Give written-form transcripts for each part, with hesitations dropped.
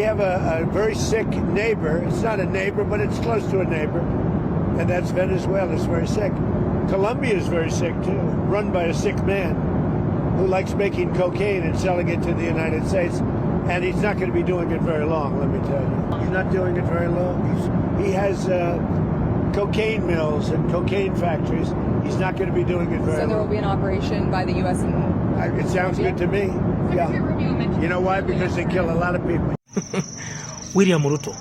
have a very sick neighbor. It's not a neighbor, but it's close to a neighbor. And that's Venezuela. It's very sick. Colombia is very sick too, run by a sick man who likes making cocaine and selling it to the United States. And he's not going to be doing it very long, let me tell you. He's not doing it very long. He has cocaine mills and cocaine factories. He's not going to be doing it very long. So there will be an operation by the U.S. and it sounds good to me. Yeah. You know why? Because they kill a lot of people. William Ruto,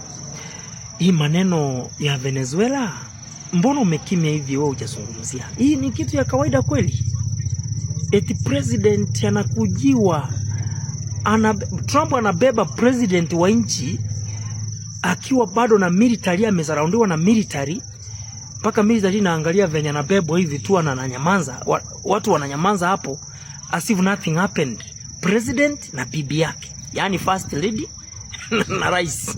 hii maneno ya Venezuela, mbona umekimya hivi wewe hujazungumzia? Hii ni kitu ya kawaida kweli? Eti president anakujiwa, Trump anabeba president wa nchi akiwa bado na military, amezaraundiwa na military, mpaka military inaangalia venye anabebwa hivi tu na ananyamaza. Watu wananyamaza hapo as if nothing happened. President na bibi yake, yani first lady na rais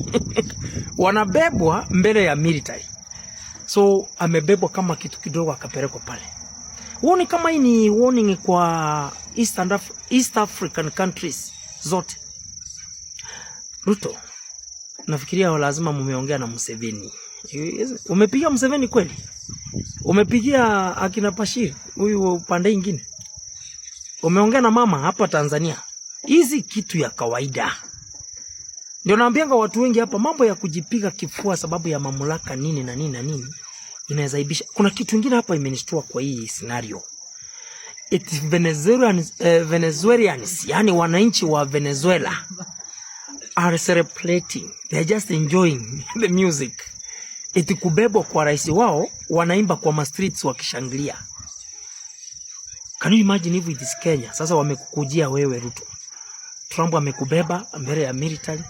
wanabebwa mbele ya military. So amebebwa kama kitu kidogo akapelekwa pale. Uone kama hii ni warning kwa East African countries zote. Ruto, nafikiria lazima mumeongea na Museveni. Umepigia Museveni kweli? Umepigia akina Bashir huyu upande mwingine? Umeongea na mama hapa Tanzania? Hizi kitu ya kawaida. Ndio naambianga watu wengi hapa, mambo ya kujipiga kifua sababu ya mamlaka nini na nini na nini inaweza ibisha. Kuna kitu kingine hapa imenishtua kwa hii scenario. It's Venezuelans, yani wananchi wa Venezuela are celebrating. They are just enjoying the music. Eti kubebwa kwa rais wao, wanaimba kwa ma streets wakishangilia. Can you imagine if it is Kenya? Sasa wamekukujia wewe Ruto. Trump amekubeba mbele ya military.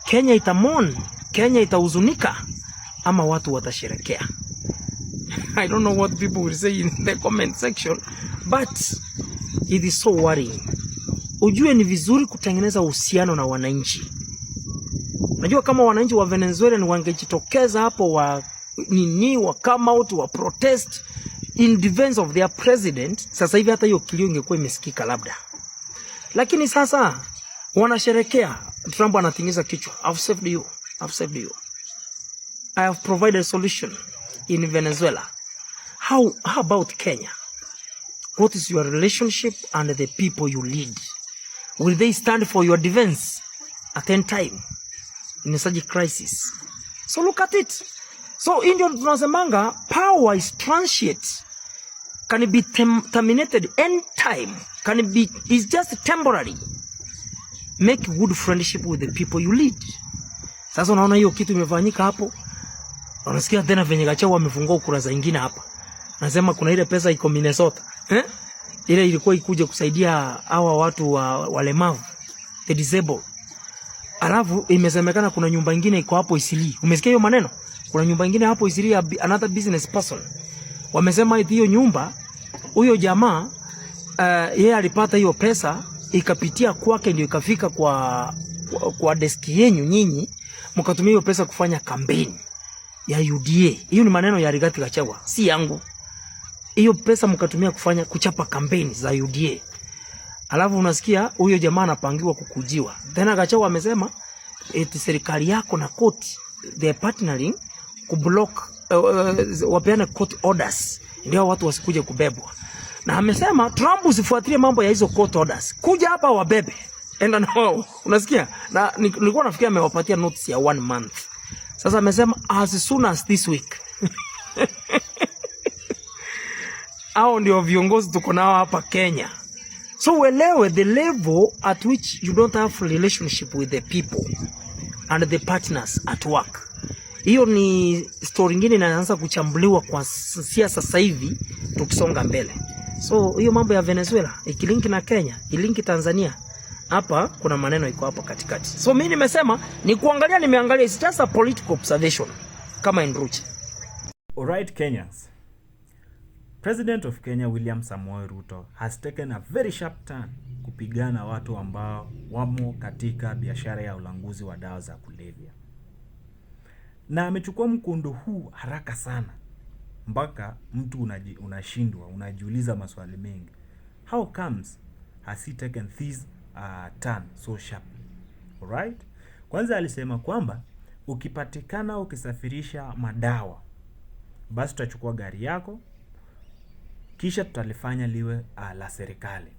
Kenya itamon, Kenya itahuzunika ama watu watasherekea? I don't know what people will say in the comment section, but it is so worrying. Ujue ni vizuri kutengeneza uhusiano na wananchi. Najua kama wananchi wa Venezuela ni wangejitokeza hapo wa come out wa protest in defense of their president, sasa hivi hata hiyo kilio ingekuwa imesikika labda. Lakini sasa wanasherekea. Trump anatingiza kichwa. I've saved you. I have provided a solution in Venezuela. How about Kenya? What is your relationship and the people you lead? Will they stand for your defense at any time in such a crisis? So look at it. So Indian tunasemanga, power is transient. Can it be terminated any time? It's just temporary. Make good friendship with the people you lead. Sasa unaona hiyo kitu imefanyika hapo. Unasikia tena venye Gachagua wamefungua ukurasa nyingine hapa. Nasema kuna ile pesa iko Minnesota. Ile ilikuwa ikuje kusaidia hawa watu walemavu, the disabled. Alafu imesemekana kuna nyumba nyingine iko hapo Isili. Umesikia hiyo maneno? Kuna nyumba nyingine hapo Isili ya another business person. Wamesema hiyo nyumba, huyo jamaa yeye alipata hiyo pesa ikapitia kwake ndio ikafika kwa deski yenu nyinyi, mkatumia hiyo pesa kufanya kampeni ya UDA. Hiyo ni maneno ya Rigathi Gachagua, si yangu. Hiyo pesa mkatumia kuchapa kampeni za UDA. Alafu unasikia huyo jamaa anapangiwa kukujiwa. Tena Gachagua amesema eti serikali yako na court they are partnering kublock wapeane court orders ndio watu wasikuje kubebwa. Na amesema Trump usifuatilie mambo ya hizo court orders. Kuja hapa wabebe. Enda na wao. Unasikia? Na nilikuwa nafikiria amewapatia notice ya 1 month. Sasa amesema as soon as this week. Hao ndio viongozi tuko nao hapa Kenya. So uelewe the level at which you don't have relationship with the people and the partners at work. Hiyo ni story nyingine inaanza kuchambuliwa kwa siasa sasa hivi tukisonga mbele. So hiyo mambo ya Venezuela ikilinki na Kenya, ilinki Tanzania, hapa kuna maneno iko hapa katikati. So mimi nimesema ni kuangalia, nimeangalia, it's just a political observation kama Ndruchi. Alright Kenyans. President of Kenya William Samoei Ruto has taken a very sharp turn kupigana watu ambao wamo katika biashara ya ulanguzi wa dawa za kulevya. Na amechukua mkondo huu haraka sana. Mpaka mtu unashindwa, unajiuliza maswali mengi. How comes has he taken this turn so sharply? Alright? Kwanza alisema kwamba ukipatikana ukisafirisha madawa, basi tutachukua gari yako kisha tutalifanya liwe la serikali.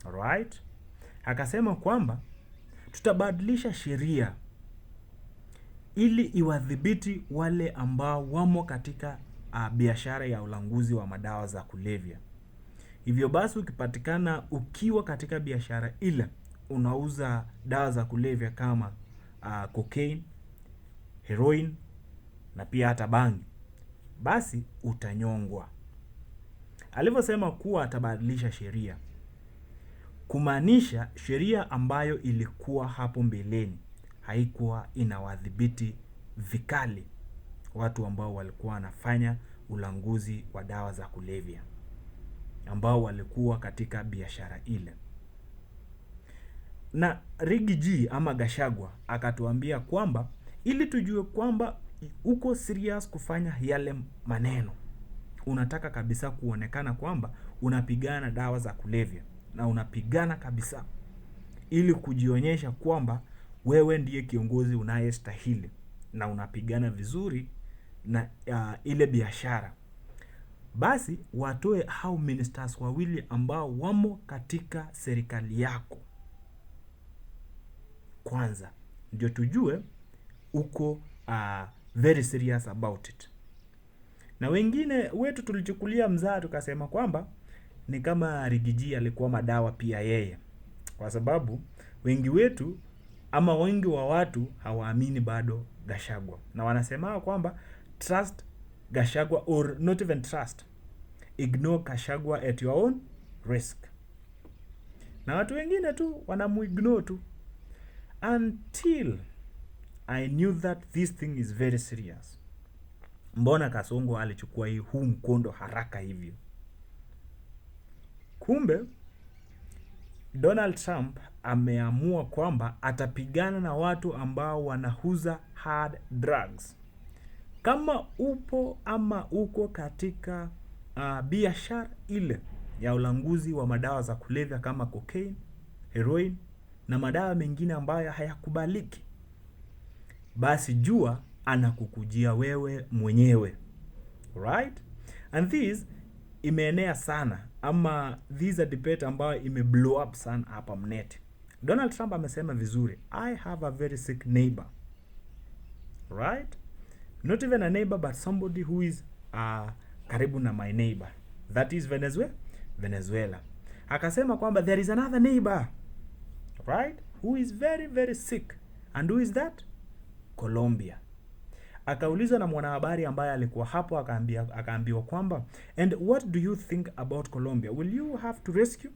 Alright? Akasema kwamba tutabadilisha sheria ili iwadhibiti wale ambao wamo katika biashara ya ulanguzi wa madawa za kulevya. Hivyo basi ukipatikana ukiwa katika biashara ile unauza dawa za kulevya kama cocaine, heroin na pia hata bangi, basi utanyongwa. Alivyosema kuwa atabadilisha sheria, kumaanisha sheria ambayo ilikuwa hapo mbeleni haikuwa inawadhibiti vikali watu ambao walikuwa wanafanya ulanguzi wa dawa za kulevya, ambao walikuwa katika biashara ile. Na Riggy G ama Gachagua akatuambia kwamba ili tujue kwamba uko serious kufanya yale maneno, unataka kabisa kuonekana kwamba unapigana dawa za kulevya na unapigana kabisa ili kujionyesha kwamba wewe ndiye kiongozi unayestahili na unapigana vizuri na ile biashara, basi watoe hao ministers wawili ambao wamo katika serikali yako kwanza, ndio tujue uko very serious about it. Na wengine wetu tulichukulia mzaa tukasema kwamba ni kama Riggy G alikuwa madawa pia yeye, kwa sababu wengi wetu ama wengi wa watu hawaamini bado Gachagua, na wanasema kwamba trust Gachagua or not even trust, ignore Gachagua at your own risk. Na watu wengine tu wanamuignore tu until I knew that this thing is very serious. Mbona Kasongo alichukua huu mkondo haraka hivyo? Kumbe Donald Trump ameamua kwamba atapigana na watu ambao wanauza hard drugs. Kama upo ama uko katika biashara ile ya ulanguzi wa madawa za kulevya kama cocaine, heroin na madawa mengine ambayo hayakubaliki, basi jua anakukujia wewe mwenyewe. Right? And this imeenea sana, ama this a debate ambayo imeblow up sana hapa mnet. Donald Trump amesema vizuri, I have a very sick neighbor. Right? Not even a neighbor but somebody who is karibu na my neighbor. That is Venezuela. Akasema kwamba there is another neighbor, right, who is very very sick. And who is that? Colombia. Akaulizwa na mwanahabari ambaye alikuwa hapo, akaambiwa kwamba, and what do you think about Colombia? Will you have to rescue?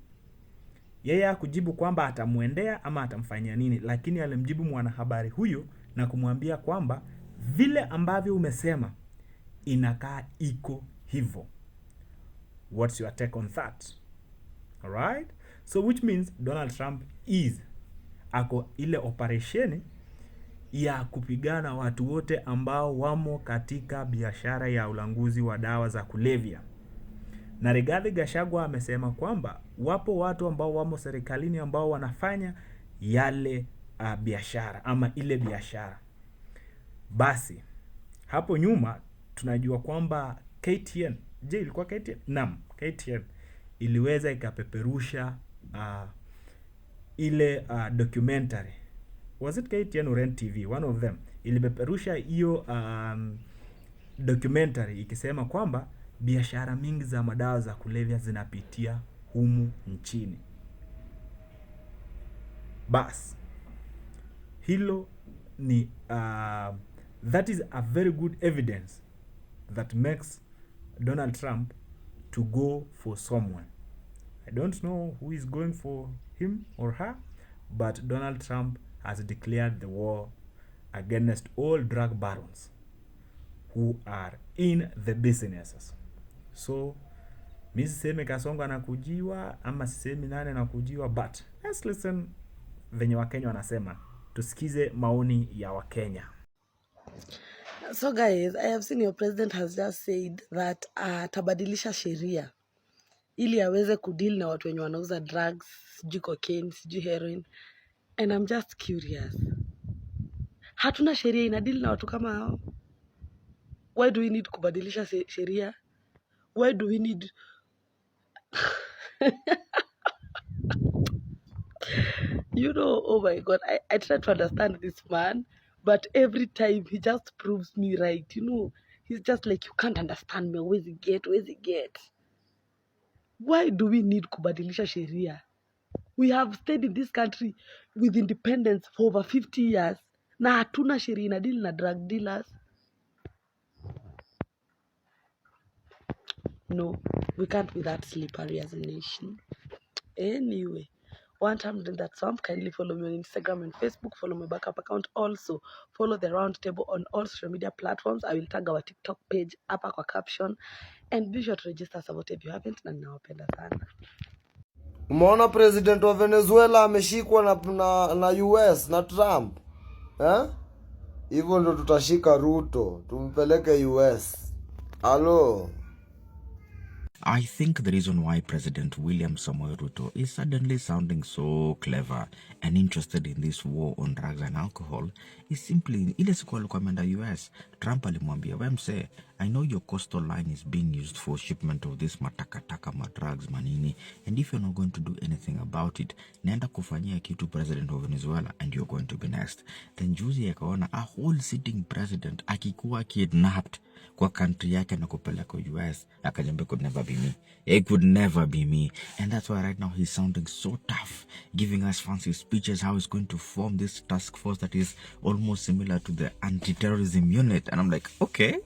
Yeye hakujibu kwamba atamuendea ama atamfanyia nini, lakini alimjibu mwanahabari huyo na kumwambia kwamba vile ambavyo umesema inakaa iko hivyo. What's your take on that? Alright? So which means Donald Trump ako ile operesheni ya kupigana watu wote ambao wamo katika biashara ya ulanguzi wa dawa za kulevya. Na Rigathi Gachagua amesema kwamba wapo watu ambao wamo serikalini ambao wanafanya yale biashara ama ile biashara. Basi hapo nyuma tunajua kwamba KTN, ilikuwa KTN? Naam, KTN iliweza ikapeperusha ile documentary. Was it KTN or NTV? One of them. Ilipeperusha hiyo documentary ikisema kwamba biashara mingi za madawa za kulevya zinapitia humu nchini. Bas, hilo ni that is a very good evidence that makes Donald Trump to go for someone. I don't know who is going for him or her, but Donald Trump has declared the war against all drug barons who are in the businesses. So, mi sisemi Kasongo anakujiwa ama sisemi nani anakujiwa, but let's listen venye Wakenya wanasema. Tusikize maoni ya Wakenya. So guys, I have seen your president has just said that atabadilisha sheria ili aweze kudeal na watu wenye wanauza drugs, sijui cocaine, sijui heroin. And I'm just curious. Hatuna sheria inadili na watu kama hao. Why do we need kubadilisha sheria? Why do we need oh my God, I try to understand this man, but every time he just proves me right. He's just like, you can't understand me. Where's he get? Why do we need kubadilisha sheria? We have stayed in this country with independence for over 50 years. Na hatuna sheria inadili na drug dealers. No, we can't be that slippery as a nation. Anyway, one time doing that, so kindly follow me on Instagram and Facebook. Follow my backup account. Also, follow the round table on all social media platforms. I will tag our TikTok page hapa kwa caption. And be sure to register support if you haven't. Na ninawapenda sana. Umeona president wa Venezuela ameshikwa na US na Trump. Hivyo ndo tutashika Ruto, tumpeleke US. Hello. I think the reason why President William Samoei Ruto is suddenly sounding so clever and interested in this war on drugs and alcohol is simply ile siku alikuwa ameenda US, Trump alimwambia, "Wemse, I know your coastal line is being used for shipment of this matakataka drugs manini, and if you're not going to do anything about it, nenda kufanyia kitu president of Venezuela and you're going to be next." Then juzi akaona a whole sitting president akikuwa kidnapped kwa country yake na kupeleka US, akajambia could never be me. It could never be me. And that's why right now he's sounding so tough, giving us fancy speeches how he's going to form this task force that is almost similar to the anti-terrorism unit. And I'm like, okay.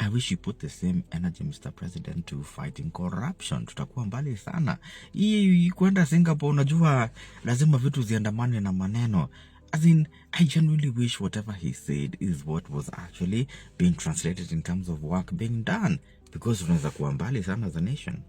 I wish you put the same energy, Mr. President, to fighting corruption. Tutakuwa mbali sana. Hii kwenda Singapore, unajua lazima vitu ziandamane na maneno. As in, I genuinely wish whatever he said is what was actually being translated in terms of work being done. Because tunaweza kuwa mbali sana as a nation.